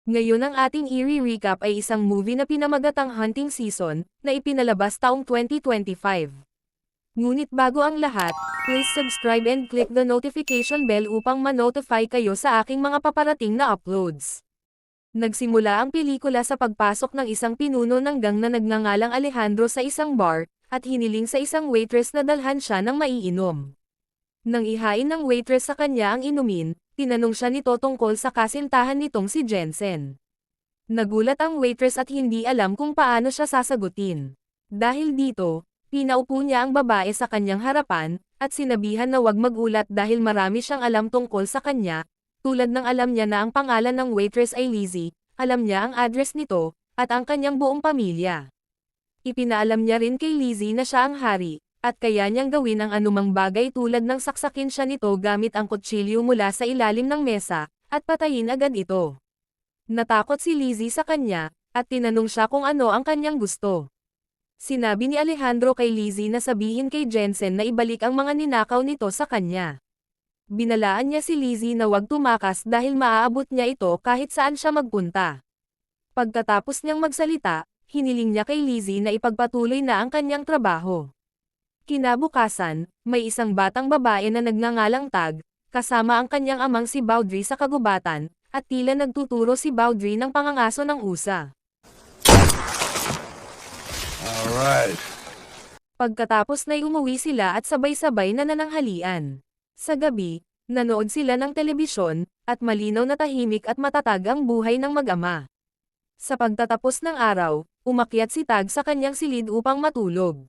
Ngayon ang ating i-recap ay isang movie na pinamagatang Hunting Season, na ipinalabas taong 2025. Ngunit bago ang lahat, please subscribe and click the notification bell upang ma-notify kayo sa aking mga paparating na uploads. Nagsimula ang pelikula sa pagpasok ng isang pinuno ng gang na nagngangalang Alejandro sa isang bar, at hiniling sa isang waitress na dalhan siya ng maiinom. Nang ihain ng waitress sa kanya ang inumin, tinanong siya nito tungkol sa kasintahan nitong si Jensen. Nagulat ang waitress at hindi alam kung paano siya sasagutin. Dahil dito, pinaupo niya ang babae sa kanyang harapan, at sinabihan na wag magulat dahil marami siyang alam tungkol sa kanya, tulad ng alam niya na ang pangalan ng waitress ay Lizzie, alam niya ang address nito, at ang kanyang buong pamilya. Ipinaalam niya rin kay Lizzie na siya ang hari, at kaya niyang gawin ang anumang bagay tulad ng saksakin siya nito gamit ang kutsilyo mula sa ilalim ng mesa, at patayin agad ito. Natakot si Lizzie sa kanya, at tinanong siya kung ano ang kanyang gusto. Sinabi ni Alejandro kay Lizzie na sabihin kay Jensen na ibalik ang mga ninakaw nito sa kanya. Binalaan niya si Lizzie na wag tumakas dahil maaabot niya ito kahit saan siya magpunta. Pagkatapos niyang magsalita, hiniling niya kay Lizzie na ipagpatuloy na ang kanyang trabaho. Kinabukasan, may isang batang babae na nagngangalang Tag, kasama ang kanyang amang si Baudry sa kagubatan, at tila nagtuturo si Baudry ng pangangaso ng usa. Alright. Pagkatapos na'y umuwi sila at sabay-sabay na nananghalian. Sa gabi, nanood sila ng telebisyon, at malinaw na tahimik at matatag ang buhay ng mag-ama. Sa pagtatapos ng araw, umakyat si Tag sa kanyang silid upang matulog.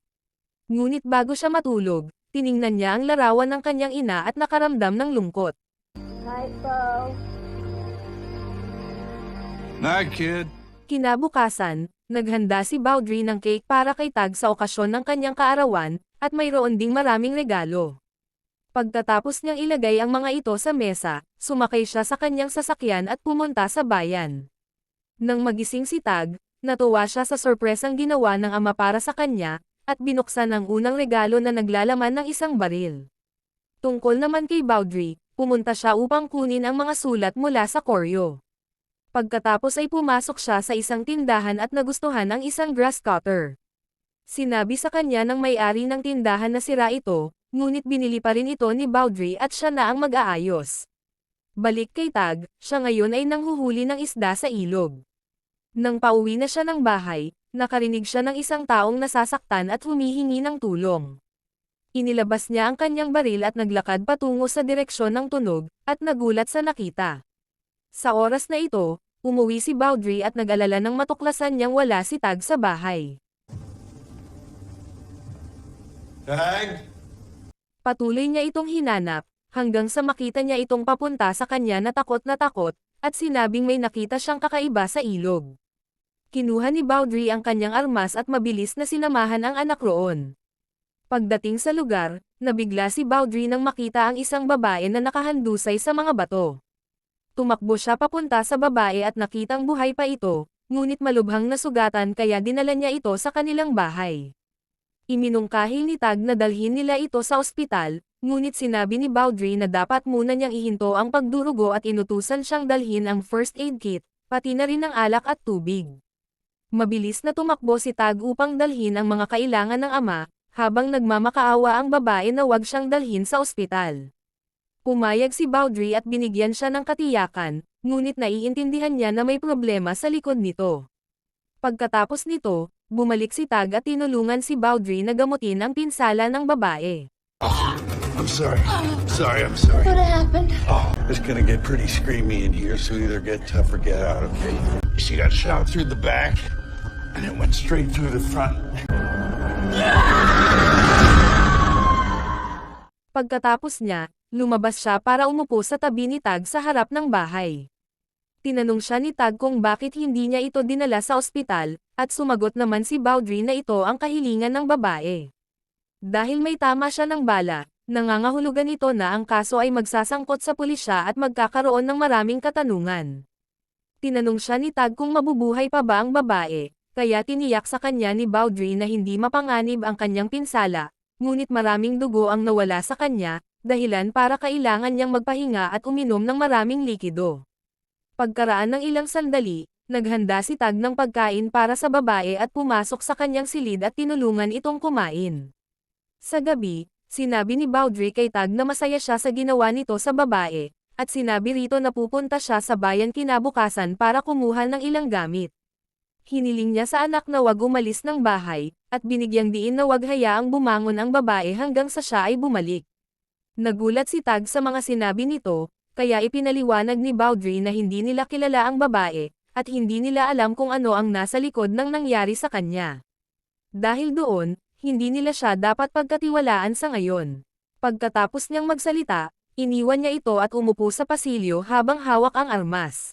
Ngunit bago siya matulog, tiningnan niya ang larawan ng kanyang ina at nakaramdam ng lungkot. Night, Bo. Night, kid. Kinabukasan, naghanda si Baudry ng cake para kay Tag sa okasyon ng kanyang kaarawan, at mayroon ding maraming regalo. Pagkatapos niyang ilagay ang mga ito sa mesa, sumakay siya sa kanyang sasakyan at pumunta sa bayan. Nang magising si Tag, natuwa siya sa sorpresang ginawa ng ama para sa kanya, at binuksan ang unang regalo na naglalaman ng isang baril. Tungkol naman kay Baudry, pumunta siya upang kunin ang mga sulat mula sa koryo. Pagkatapos ay pumasok siya sa isang tindahan at nagustuhan ang isang grass cutter. Sinabi sa kanya ng may-ari ng tindahan na sira ito, ngunit binili pa rin ito ni Baudry at siya na ang mag-aayos. Balik kay Tag, siya ngayon ay nanghuhuli ng isda sa ilog. Nang pauwi na siya ng bahay, nakarinig siya ng isang taong nasasaktan at humihingi ng tulong. Inilabas niya ang kanyang baril at naglakad patungo sa direksyon ng tunog, at nagulat sa nakita. Sa oras na ito, umuwi si Baudry at nag-alala nang matuklasan niyang wala si Tag sa bahay. Tag? Patuloy niya itong hinanap, hanggang sa makita niya itong papunta sa kanya na takot, at sinabing may nakita siyang kakaiba sa ilog. Kinuha ni Baudry ang kanyang armas at mabilis na sinamahan ang anak roon. Pagdating sa lugar, nabigla si Baudry nang makita ang isang babae na nakahandusay sa mga bato. Tumakbo siya papunta sa babae at nakitang buhay pa ito, ngunit malubhang nasugatan kaya dinala niya ito sa kanilang bahay. Iminungkahi ni Tag na dalhin nila ito sa ospital, ngunit sinabi ni Baudry na dapat muna niyang ihinto ang pagdurugo at inutusan siyang dalhin ang first aid kit, pati na rin ang alak at tubig. Mabilis na tumakbo si Tag upang dalhin ang mga kailangan ng ama, habang nagmamakaawa ang babae na wag siyang dalhin sa ospital. Pumayag si Baudry at binigyan siya ng katiyakan, ngunit naiintindihan niya na may problema sa likod nito. Pagkatapos nito, bumalik si Tag at tinulungan si Baudry na gamutin ang pinsala ng babae. I'm sorry. I'm sorry. What happened? Oh, it's gonna get pretty screamy in here, so either get tough or get out, okay? She got shot through the back, and it went straight through the front. Pagkatapos niya, lumabas siya para umupo sa tabi ni Tag sa harap ng bahay. Tinanong siya ni Tag kung bakit hindi niya ito dinala sa ospital, at sumagot naman si Baudry na ito ang kahilingan ng babae. Dahil may tama siya ng bala, nangangahulugan ito na ang kaso ay magsasangkot sa pulisya at magkakaroon ng maraming katanungan. Tinanong siya ni Tag kung mabubuhay pa ba ang babae, kaya tiniyak sa kanya ni Baudry na hindi mapanganib ang kanyang pinsala, ngunit maraming dugo ang nawala sa kanya, dahilan para kailangan niyang magpahinga at uminom ng maraming likido. Pagkaraan ng ilang sandali, naghanda si Tag ng pagkain para sa babae at pumasok sa kanyang silid at tinulungan itong kumain. Sa gabi, sinabi ni Baudry kay Tag na masaya siya sa ginawa nito sa babae, at sinabi rito na pupunta siya sa bayan kinabukasan para kumuha ng ilang gamit. Hiniling niya sa anak na wag umalis ng bahay, at binigyang diin na wag hayaang bumangon ang babae hanggang sa siya ay bumalik. Nagulat si Tag sa mga sinabi nito, kaya ipinaliwanag ni Baudry na hindi nila kilala ang babae, at hindi nila alam kung ano ang nasa likod ng nangyari sa kanya. Dahil doon, hindi nila siya dapat pagkatiwalaan sa ngayon. Pagkatapos niyang magsalita, iniwan niya ito at umupo sa pasilyo habang hawak ang armas.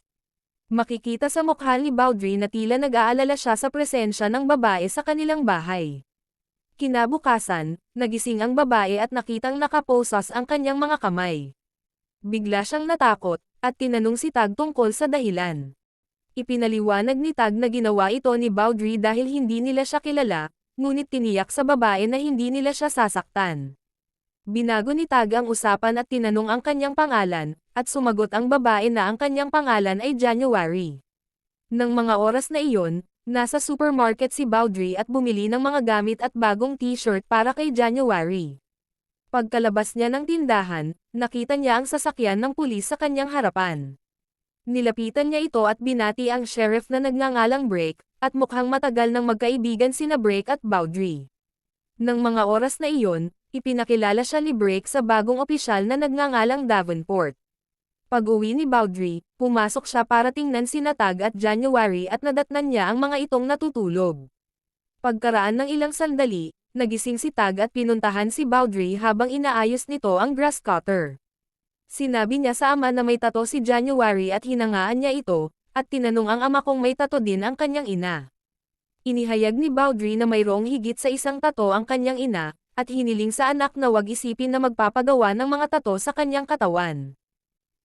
Makikita sa mukha ni Baudry na tila nag-aalala siya sa presensya ng babae sa kanilang bahay. Kinabukasan, nagising ang babae at nakitang nakaposas ang kanyang mga kamay. Bigla siyang natakot, at tinanong si Tag tungkol sa dahilan. Ipinaliwanag ni Tag na ginawa ito ni Baudry dahil hindi nila siya kilala, ngunit tiniyak sa babae na hindi nila siya sasaktan. Binago ni Tag ang usapan at tinanong ang kanyang pangalan, at sumagot ang babae na ang kanyang pangalan ay January. Nang mga oras na iyon, nasa supermarket si Baudry at bumili ng mga gamit at bagong t-shirt para kay January. Pagkalabas niya ng tindahan, nakita niya ang sasakyan ng pulis sa kanyang harapan. Nilapitan niya ito at binati ang sheriff na nagngangalang Brake, at mukhang matagal nang magkaibigan sina Brake at Baudry. Nang mga oras na iyon, ipinakilala siya ni Brake sa bagong opisyal na nagngangalang Davenport. Pag-uwi ni Baudry, pumasok siya para tingnan sina Tag at January at nadatnan niya ang mga itong natutulog. Pagkaraan ng ilang sandali, nagising si Tag at pinuntahan si Baudry habang inaayos nito ang grass cutter. Sinabi niya sa ama na may tato si January at hinangaan niya ito, at tinanong ang ama kung may tato din ang kanyang ina. Inihayag ni Baudry na mayroong higit sa isang tato ang kanyang ina, at hiniling sa anak na wag isipin na magpapagawa ng mga tato sa kanyang katawan.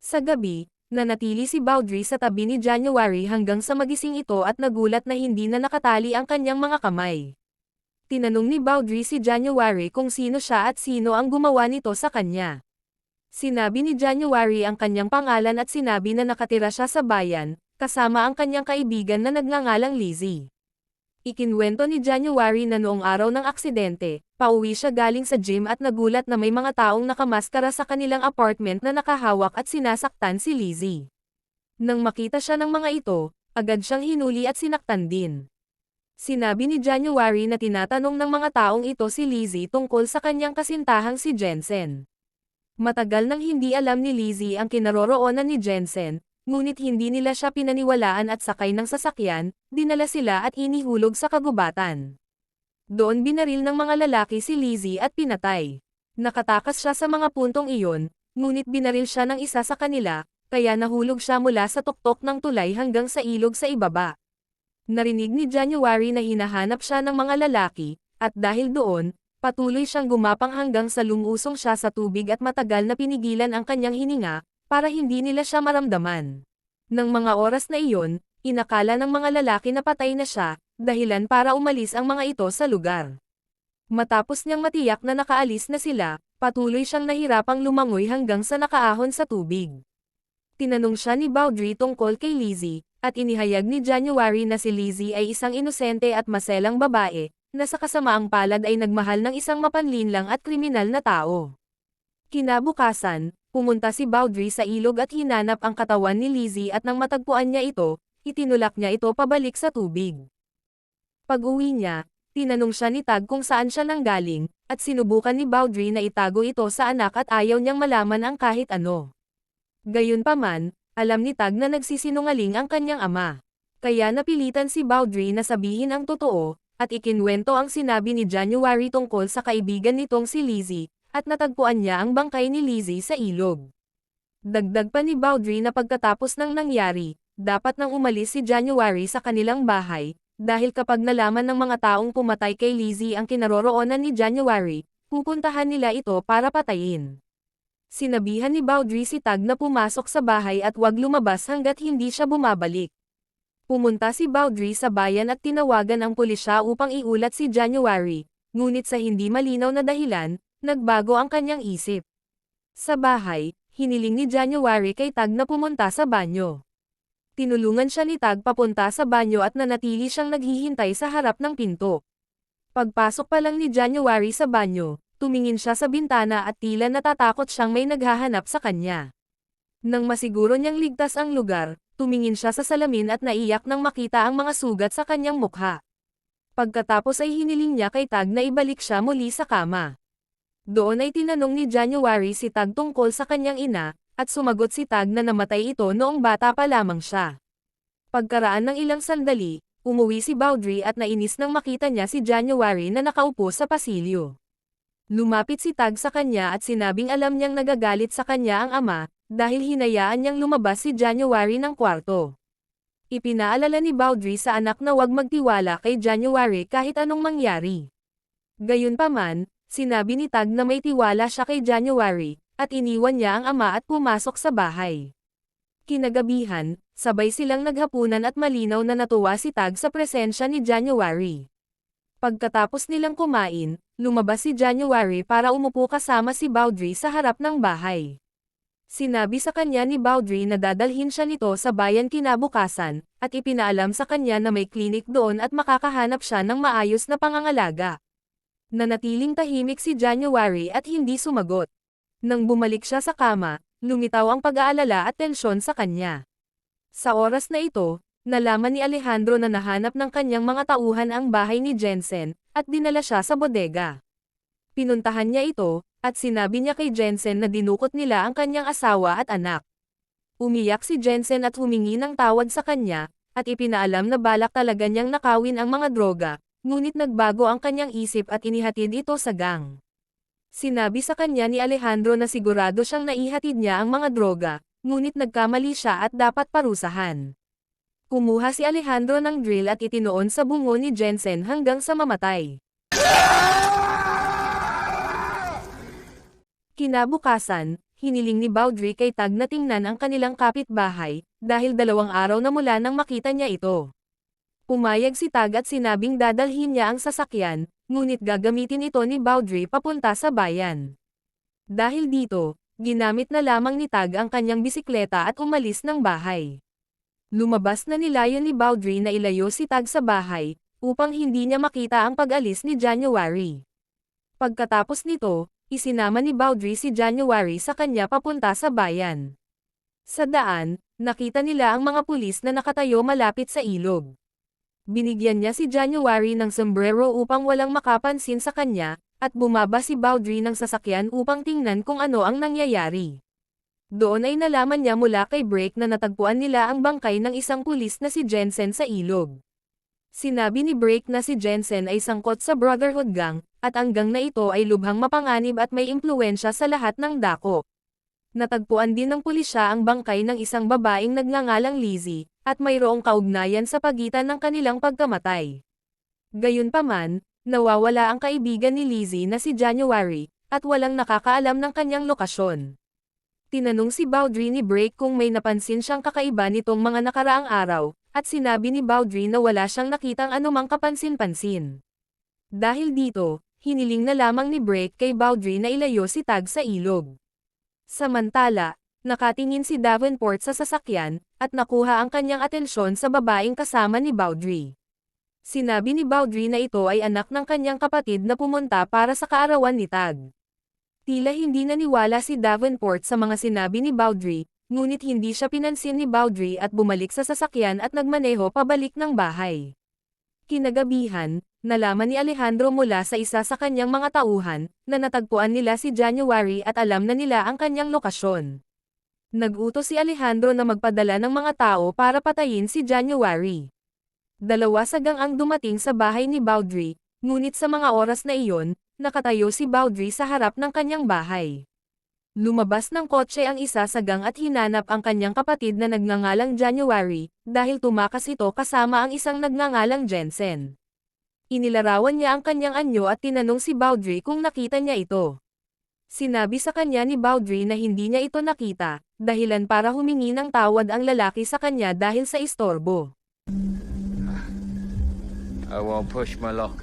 Sa gabi, nanatili si Baudry sa tabi ni January hanggang sa magising ito at nagulat na hindi na nakatali ang kanyang mga kamay. Tinanong ni Baudry si January kung sino siya at sino ang gumawa nito sa kanya. Sinabi ni January ang kanyang pangalan at sinabi na nakatira siya sa bayan, kasama ang kanyang kaibigan na nagngangalang Lizzie. Ikinwento ni January na noong araw ng aksidente, pauwi siya galing sa gym at nagulat na may mga taong nakamaskara sa kanilang apartment na nakahawak at sinasaktan si Lizzie. Nang makita siya ng mga ito, agad siyang hinuli at sinaktan din. Sinabi ni January na tinatanong ng mga taong ito si Lizzie tungkol sa kanyang kasintahang si Jensen. Matagal nang hindi alam ni Lizzie ang kinaroroonan ni Jensen, ngunit hindi nila siya pinaniwalaan at sakay ng sasakyan, dinala sila at inihulog sa kagubatan. Doon binaril ng mga lalaki si Lizzie at pinatay. Nakatakas siya sa mga puntong iyon, ngunit binaril siya ng isa sa kanila, kaya nahulog siya mula sa tuktok ng tulay hanggang sa ilog sa ibaba. Narinig ni January na hinahanap siya ng mga lalaki, at dahil doon, patuloy siyang gumapang hanggang sa lumusong siya sa tubig at matagal na pinigilan ang kanyang hininga, para hindi nila siya maramdaman. Nang mga oras na iyon, inakala ng mga lalaki na patay na siya, dahilan para umalis ang mga ito sa lugar. Matapos niyang matiyak na nakaalis na sila, patuloy siyang nahirapang lumangoy hanggang sa nakaahon sa tubig. Tinanong siya ni Baudry tungkol kay Lizzie, at inihayag ni January na si Lizzie ay isang inosente at maselang babae, na sa kasamaang palad ay nagmahal ng isang mapanlinlang at kriminal na tao. Kinabukasan, pumunta si Baudry sa ilog at hinanap ang katawan ni Lizzie at nang matagpuan niya ito, itinulak niya ito pabalik sa tubig. Pag-uwi niya, tinanong siya ni Tag kung saan siya nanggaling, at sinubukan ni Baudry na itago ito sa anak at ayaw niyang malaman ang kahit ano. Gayunpaman, alam ni Tag na nagsisinungaling ang kanyang ama. Kaya napilitan si Baudry na sabihin ang totoo, at ikinwento ang sinabi ni January tungkol sa kaibigan nitong si Lizzie, at natagpuan niya ang bangkay ni Lizzie sa ilog. Dagdag pa ni Baudry na pagkatapos ng nangyari, dapat nang umalis si January sa kanilang bahay, dahil kapag nalaman ng mga taong pumatay kay Lizzie ang kinaroroonan ni January, pupuntahan nila ito para patayin. Sinabihan ni Baudry si Tag na pumasok sa bahay at wag lumabas hanggat hindi siya bumabalik. Pumunta si Baudry sa bayan at tinawagan ang pulisya upang iulat si January, ngunit sa hindi malinaw na dahilan, nagbago ang kanyang isip. Sa bahay, hiniling ni January kay Tag na pumunta sa banyo. Tinulungan siya ni Tag papunta sa banyo at nanatili siyang naghihintay sa harap ng pinto. Pagpasok pa lang ni January sa banyo, tumingin siya sa bintana at tila natatakot siyang may naghahanap sa kanya. Nang masiguro niyang ligtas ang lugar, tumingin siya sa salamin at naiyak nang makita ang mga sugat sa kanyang mukha. Pagkatapos ay hiniling niya kay Tag na ibalik siya muli sa kama. Doon ay tinanong ni January si Tag tungkol sa kanyang ina, at sumagot si Tag na namatay ito noong bata pa lamang siya. Pagkaraan ng ilang sandali, umuwi si Baudry at nainis nang makita niya si January na nakaupo sa pasilyo. Lumapit si Tag sa kanya at sinabing alam niyang nagagalit sa kanya ang ama, dahil hinayaan niyang lumabas si January ng kwarto. Ipinaalala ni Baudry sa anak na huwag magtiwala kay January kahit anong mangyari. Gayunpaman, sinabi ni Tag na may tiwala siya kay January, at iniwan niya ang ama at pumasok sa bahay. Kinagabihan, sabay silang naghapunan at malinaw na natuwa si Tag sa presensya ni January. Pagkatapos nilang kumain, lumabas si January para umupo kasama si Baudry sa harap ng bahay. Sinabi sa kanya ni Baudry na dadalhin siya nito sa bayan kinabukasan, at ipinaalam sa kanya na may klinik doon at makakahanap siya ng maayos na pangangalaga. Nanatiling tahimik si January at hindi sumagot. Nang bumalik siya sa kama, lumitaw ang pag-aalala at tensyon sa kanya. Sa oras na ito, nalaman ni Alejandro na nahanap ng kanyang mga tauhan ang bahay ni Jensen, at dinala siya sa bodega. Pinuntahan niya ito, at sinabi niya kay Jensen na dinukot nila ang kanyang asawa at anak. Umiyak si Jensen at humingi ng tawad sa kanya, at ipinaalam na balak talaga niyang nakawin ang mga droga, ngunit nagbago ang kanyang isip at inihatid ito sa gang. Sinabi sa kanya ni Alejandro na sigurado siyang naihatid niya ang mga droga, ngunit nagkamali siya at dapat parusahan. Kumuha si Alejandro ng drill at itinoon sa bungo ni Jensen hanggang sa mamatay. Kinabukasan, hiniling ni Baudry kay Tag na tingnan ang kanilang kapitbahay, dahil 2 araw na mula nang makita niya ito. Pumayag si Tag at sinabing dadalhin niya ang sasakyan, ngunit gagamitin ito ni Baudry papunta sa bayan. Dahil dito, ginamit na lamang ni Tag ang kanyang bisikleta at umalis ng bahay. Lumabas na nilayon ni Baudry na ilayo si Tag sa bahay, upang hindi niya makita ang pag-alis ni January. Pagkatapos nito, isinama ni Baudry si January sa kanya papunta sa bayan. Sa daan, nakita nila ang mga pulis na nakatayo malapit sa ilog. Binigyan niya si January ng sombrero upang walang makapansin sa kanya, at bumaba si Baudry ng sasakyan upang tingnan kung ano ang nangyayari. Doon ay nalaman niya mula kay Break na natagpuan nila ang bangkay ng isang pulis na si Jensen sa ilog. Sinabi ni Break na si Jensen ay sangkot sa Brotherhood Gang, at ang gang na ito ay lubhang mapanganib at may impluwensya sa lahat ng dako. Natagpuan din ng pulisya ang bangkay ng isang babaeng nagngangalang Lizzie, at mayroong kaugnayan sa pagitan ng kanilang pagkamatay. Gayunpaman, nawawala ang kaibigan ni Lizzie na si January, at walang nakakaalam ng kanyang lokasyon. Tinanong si Baudry ni Break kung may napansin siyang kakaiba nitong mga nakaraang araw, at sinabi ni Baudry na wala siyang nakitang anumang kapansin-pansin. Dahil dito, hiniling na lamang ni Break kay Baudry na ilayo si Tag sa ilog. Samantala, nakatingin si Davenport sa sasakyan, at nakuha ang kanyang atensyon sa babaeng kasama ni Baudry. Sinabi ni Baudry na ito ay anak ng kanyang kapatid na pumunta para sa kaarawan ni Tag. Tila hindi naniwala si Davenport sa mga sinabi ni Baudry, ngunit hindi siya pinansin ni Baudry at bumalik sa sasakyan at nagmaneho pabalik ng bahay. Kinagabihan, nalaman ni Alejandro mula sa isa sa kanyang mga tauhan, na natagpuan nila si January at alam na nila ang kanyang lokasyon. Nag-utos si Alejandro na magpadala ng mga tao para patayin si January. 2 sagang ang dumating sa bahay ni Baudry, ngunit sa mga oras na iyon, nakatayo si Baudry sa harap ng kanyang bahay. Lumabas ng kotse ang isa sa gang at hinanap ang kanyang kapatid na nagngangalang January, dahil tumakas ito kasama ang isang nagngangalang Jensen. Inilarawan niya ang kanyang anyo at tinanong si Baudry kung nakita niya ito. Sinabi sa kanya ni Baudry na hindi niya ito nakita, dahilan para humingi ng tawad ang lalaki sa kanya dahil sa istorbo. I won't push my luck.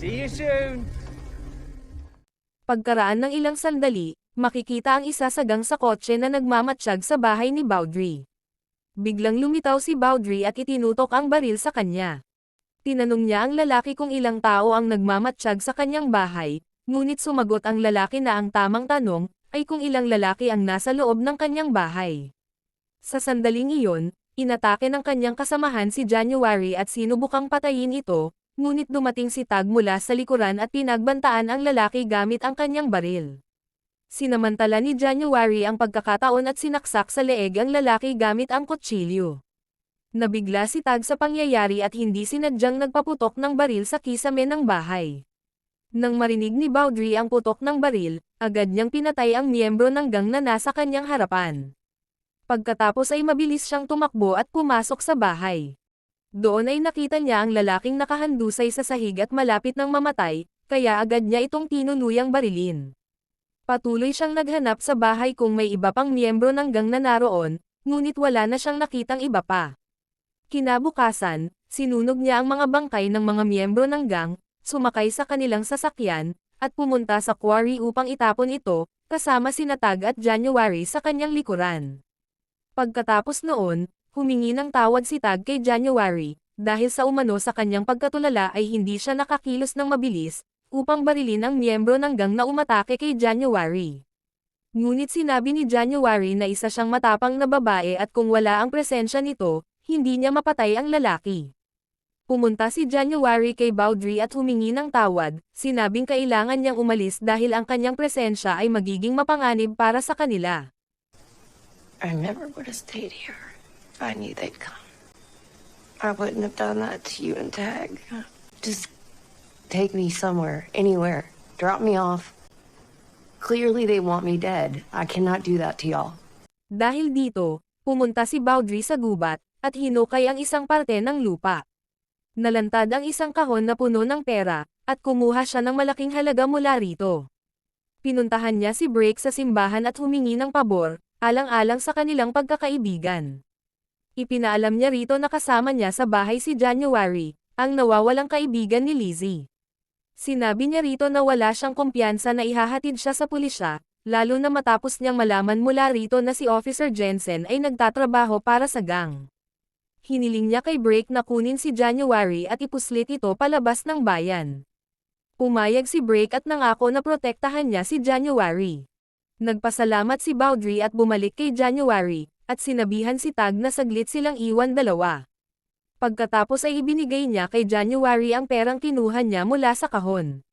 See you soon! Pagkaraan ng ilang sandali, makikita ang isa sa gang sa kotse na nagmamatsyag sa bahay ni Baudry. Biglang lumitaw si Baudry at itinutok ang baril sa kanya. Tinanong niya ang lalaki kung ilang tao ang nagmamatsyag sa kanyang bahay, ngunit sumagot ang lalaki na ang tamang tanong ay kung ilang lalaki ang nasa loob ng kanyang bahay. Sa sandaling iyon, inatake ng kanyang kasamahan si January at sinubukang patayin ito, ngunit dumating si Tag mula sa likuran at pinagbantaan ang lalaki gamit ang kanyang baril. Sinamantala ni January ang pagkakataon at sinaksak sa leeg ang lalaki gamit ang kutsilyo. Nabigla si Tag sa pangyayari at hindi sinadyang nagpaputok ng baril sa kisame ng bahay. Nang marinig ni Baudry ang putok ng baril, agad niyang pinatay ang miyembro ng gang na nasa kanyang harapan. Pagkatapos ay mabilis siyang tumakbo at pumasok sa bahay. Doon ay nakita niya ang lalaking nakahandusay sa sahig at malapit ng mamatay, kaya agad niya itong tinuluyang barilin. Patuloy siyang naghanap sa bahay kung may iba pang miyembro ng gang na naroon, ngunit wala na siyang nakitang iba pa. Kinabukasan, sinunog niya ang mga bangkay ng mga miyembro ng gang, sumakay sa kanilang sasakyan, at pumunta sa quarry upang itapon ito, kasama sina Tag at January sa kanyang likuran. Pagkatapos noon, humingi ng tawad si Tag kay January, dahil sa umano sa kanyang pagkatulala ay hindi siya nakakilos ng mabilis, upang barilin ang miyembro ng gang na umatake kay January. Ngunit sinabi ni January na isa siyang matapang na babae at kung wala ang presensya nito, hindi niya mapatay ang lalaki. Pumunta si January kay Baudry at humingi ng tawad, sinabing kailangan niyang umalis dahil ang kanyang presensya ay magiging mapanganib para sa kanila. I never would have stayed here if I knew they'd come. I wouldn't have done that to you and Tag. Just take me somewhere, anywhere. Drop me off. Clearly they want me dead. I cannot do that to y'all. Dahil dito, pumunta si Baudry sa gubat, at hinukay ang isang parte ng lupa. Nalantad ang isang kahon na puno ng pera, at kumuha siya ng malaking halaga mula rito. Pinuntahan niya si Brake sa simbahan at humingi ng pabor, alang-alang sa kanilang pagkakaibigan. Ipinaalam niya rito na kasama niya sa bahay si January, ang nawawalang kaibigan ni Lizzie. Sinabi niya rito na wala siyang kumpiyansa na ihahatid siya sa pulisya, lalo na matapos niyang malaman mula rito na si Officer Jensen ay nagtatrabaho para sa gang. Hiniling niya kay Brake na kunin si January at ipuslit ito palabas ng bayan. Pumayag si Brake at nangako na protektahan niya si January. Nagpasalamat si Baudry at bumalik kay January, at sinabihan si Tag na saglit silang iwan dalawa. Pagkatapos ay ibinigay niya kay January ang perang kinuha niya mula sa kahon.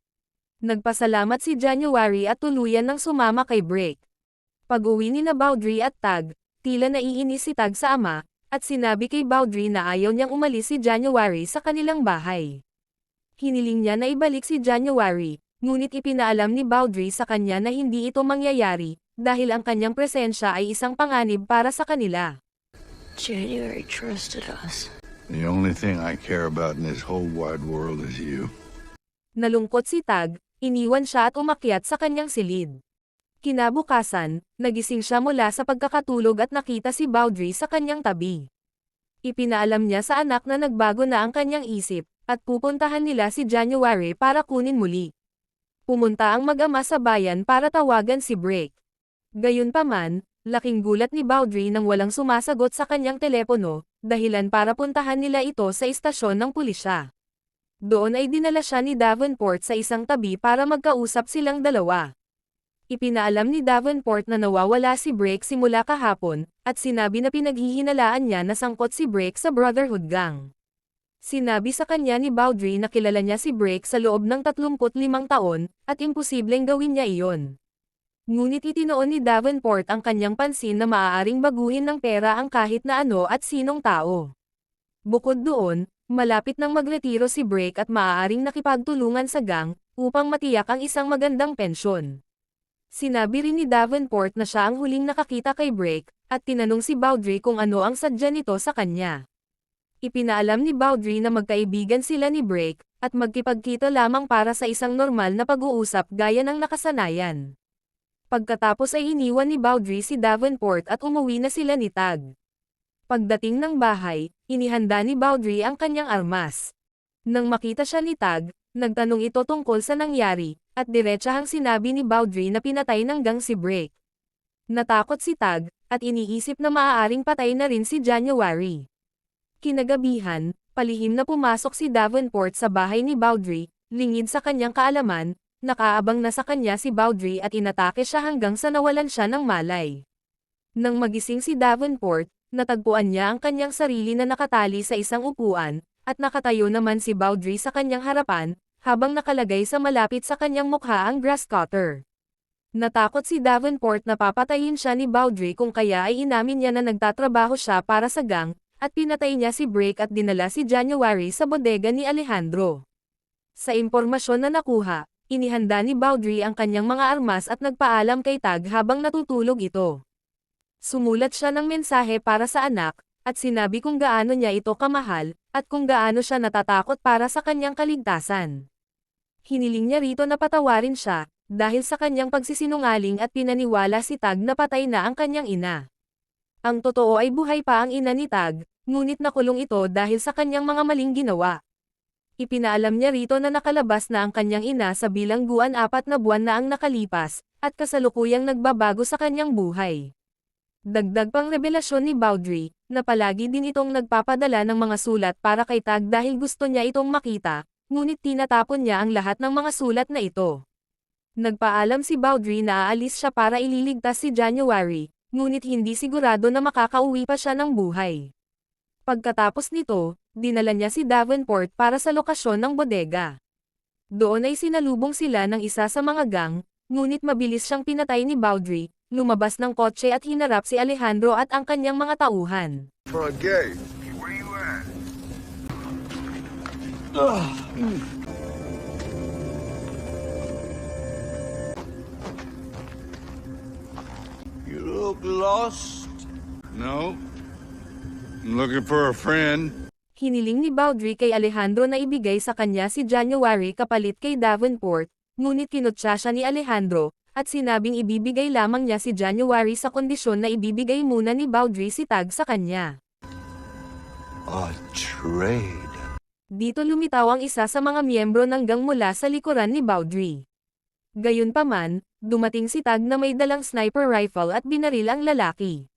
Nagpasalamat si January at tuluyan ng sumama kay Brake. Pag-uwi ni na Baudry at Tag, tila naiinis si Tag sa ama, at sinabi kay Baudry na ayaw niyang umalis si January sa kanilang bahay. Hiniling niya na ibalik si January, ngunit ipinaalam ni Baudry sa kanya na hindi ito mangyayari, dahil ang kanyang presensya ay isang panganib para sa kanila. January trusted us. The only thing I care about in this whole wide world is you. Nalungkot si Tag, iniwan siya at umakyat sa kanyang silid. Kinabukasan, nagising siya mula sa pagkakatulog at nakita si Baudry sa kanyang tabi. Ipinaalam niya sa anak na nagbago na ang kanyang isip, at pupuntahan nila si January para kunin muli. Pumunta ang mag-ama sa bayan para tawagan si Brake. Gayunpaman, laking gulat ni Baudry nang walang sumasagot sa kanyang telepono, dahilan para puntahan nila ito sa istasyon ng pulisya. Doon ay dinala siya ni Davenport sa isang tabi para magkausap silang dalawa. Ipinaalam ni Davenport na nawawala si Brake simula kahapon, at sinabi na pinaghihinalaan niya na sangkot si Brake sa Brotherhood Gang. Sinabi sa kanya ni Baudry na kilala niya si Brake sa loob ng 35 taon, at imposibleng gawin niya iyon. Ngunit itinoon ni Davenport ang kanyang pansin na maaaring baguhin ng pera ang kahit na ano at sinong tao. Bukod doon, malapit nang magretiro si Brake at maaaring nakipagtulungan sa gang, upang matiyak ang isang magandang pensyon. Sinabi rin ni Davenport na siya ang huling nakakita kay Brake, at tinanong si Baudry kung ano ang sadya nito sa kanya. Ipinaalam ni Baudry na magkaibigan sila ni Brake, at magkipagkita lamang para sa isang normal na pag-uusap gaya ng nakasanayan. Pagkatapos ay iniwan ni Baudry si Davenport at umuwi na sila ni Tag. Pagdating ng bahay, inihanda ni Baudry ang kanyang armas. Nang makita siya ni Tag, nagtanong ito tungkol sa nangyari, at diretsahang sinabi ni Baudry na pinatay ng gang si Brake. Natakot si Tag, at iniisip na maaaring patay na rin si January. Kinagabihan, palihim na pumasok si Davenport sa bahay ni Baudry, lingid sa kanyang kaalaman, nakaabang na sa kanya si Baudry at inatake siya hanggang sa nawalan siya ng malay. Nang magising si Davenport, natagpuan niya ang kanyang sarili na nakatali sa isang upuan, at nakatayo naman si Baudry sa kanyang harapan, habang nakalagay sa malapit sa kanyang mukha ang grass cutter. Natakot si Davenport na papatayin siya ni Baudry kung kaya ay inamin niya na nagtatrabaho siya para sa gang, at pinatay niya si Brake at dinala si January sa bodega ni Alejandro. Sa impormasyon na nakuha, inihanda ni Baudry ang kanyang mga armas at nagpaalam kay Tag habang natutulog ito. Sumulat siya ng mensahe para sa anak, at sinabi kung gaano niya ito kamahal, at kung gaano siya natatakot para sa kanyang kaligtasan. Hiniling niya rito na patawarin siya, dahil sa kanyang pagsisinungaling at pinaniwala si Tag na patay na ang kanyang ina. Ang totoo ay buhay pa ang ina ni Tag, ngunit nakulong ito dahil sa kanyang mga maling ginawa. Ipinaalam niya rito na nakalabas na ang kanyang ina sa bilangguan 4 na buwan na ang nakalipas, at kasalukuyang nagbabago sa kanyang buhay. Dagdag pang revelasyon ni Baudry, na palagi din itong nagpapadala ng mga sulat para kay Tag dahil gusto niya itong makita, ngunit tinatapon niya ang lahat ng mga sulat na ito. Nagpaalam si Baudry na aalis siya para ililigtas si January, ngunit hindi sigurado na makakauwi pa siya ng buhay. Pagkatapos nito, dinala niya si Davenport para sa lokasyon ng bodega. Doon ay sinalubong sila ng isa sa mga gang, ngunit mabilis siyang pinatay ni Baudry, lumabas ng kotse at hinarap si Alejandro at ang kanyang mga tauhan. Front gate. Where you at? You look lost. No. I'm looking for a friend. Hiniling ni Baudry kay Alejandro na ibigay sa kanya si January kapalit kay Davenport, ngunit kinutya siya ni Alejandro, at sinabing ibibigay lamang niya si January sa kondisyon na ibibigay muna ni Baudry si Tag sa kanya. A trade. Dito lumitaw ang isa sa mga miyembro ng gang mula sa likuran ni Baudry. Gayunpaman, dumating si Tag na may dalang sniper rifle at binaril ang lalaki.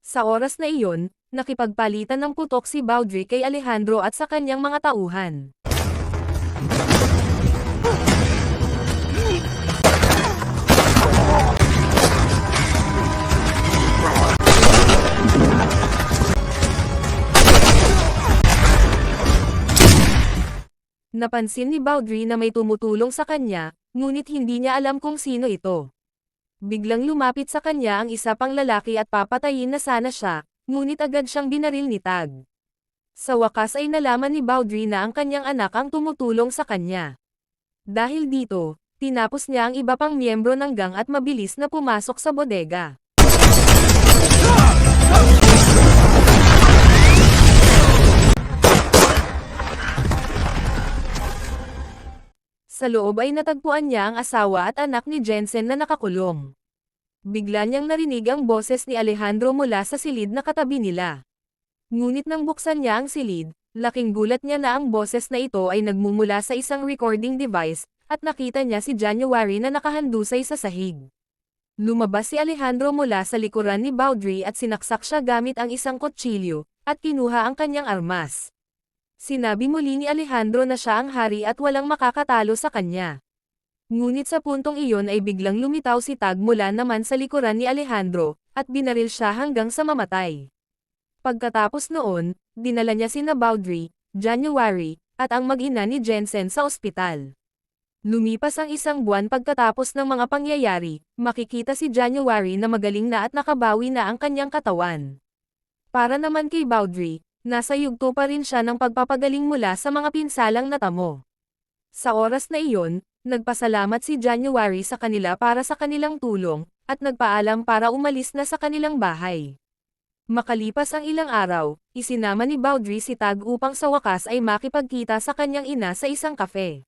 Sa oras na iyon, nakipagpalitan ng putok si Baudry kay Alejandro at sa kanyang mga tauhan. Napansin ni Baudry na may tumutulong sa kanya, ngunit hindi niya alam kung sino ito. Biglang lumapit sa kanya ang isa pang lalaki at papatayin na sana siya, ngunit agad siyang binaril ni Tag. Sa wakas ay nalaman ni Baudry na ang kanyang anak ang tumutulong sa kanya. Dahil dito, tinapos niya ang iba pang miyembro ng gang at mabilis na pumasok sa bodega. Sa loob ay natagpuan niya ang asawa at anak ni Jensen na nakakulong. Bigla niyang narinig ang boses ni Alejandro mula sa silid na katabi nila. Ngunit nang buksan niya ang silid, laking gulat niya na ang boses na ito ay nagmumula sa isang recording device, at nakita niya si January na nakahandusay sa sahig. Lumabas si Alejandro mula sa likuran ni Baudry at sinaksak siya gamit ang isang kutsilyo, at kinuha ang kanyang armas. Sinabi muli ni Alejandro na siya ang hari at walang makakatalo sa kanya. Ngunit sa puntong iyon ay biglang lumitaw si Tag mula naman sa likuran ni Alejandro, at binaril siya hanggang sa mamatay. Pagkatapos noon, dinala niya sina Baudry, January, at ang mag-ina ni Jensen sa ospital. Lumipas ang isang buwan pagkatapos ng mga pangyayari, makikita si January na magaling na at nakabawi na ang kanyang katawan. Para naman kay Baudry, nasa yugto pa rin siya ng pagpapagaling mula sa mga pinsalang natamo. Sa oras na iyon, nagpasalamat si January sa kanila para sa kanilang tulong, at nagpaalam para umalis na sa kanilang bahay. Makalipas ang ilang araw, isinama ni Baudry si Tag upang sa wakas ay makipagkita sa kanyang ina sa isang kafe.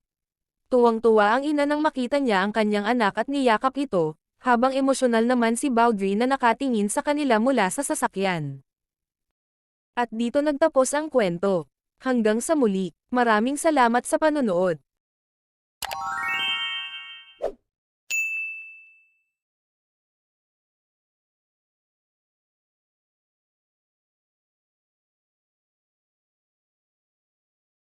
Tuwang-tuwa ang ina nang makita niya ang kanyang anak at niyakap ito, habang emosyonal naman si Baudry na nakatingin sa kanila mula sa sasakyan. At dito nagtapos ang kwento. Hanggang sa muli, maraming salamat sa panonood.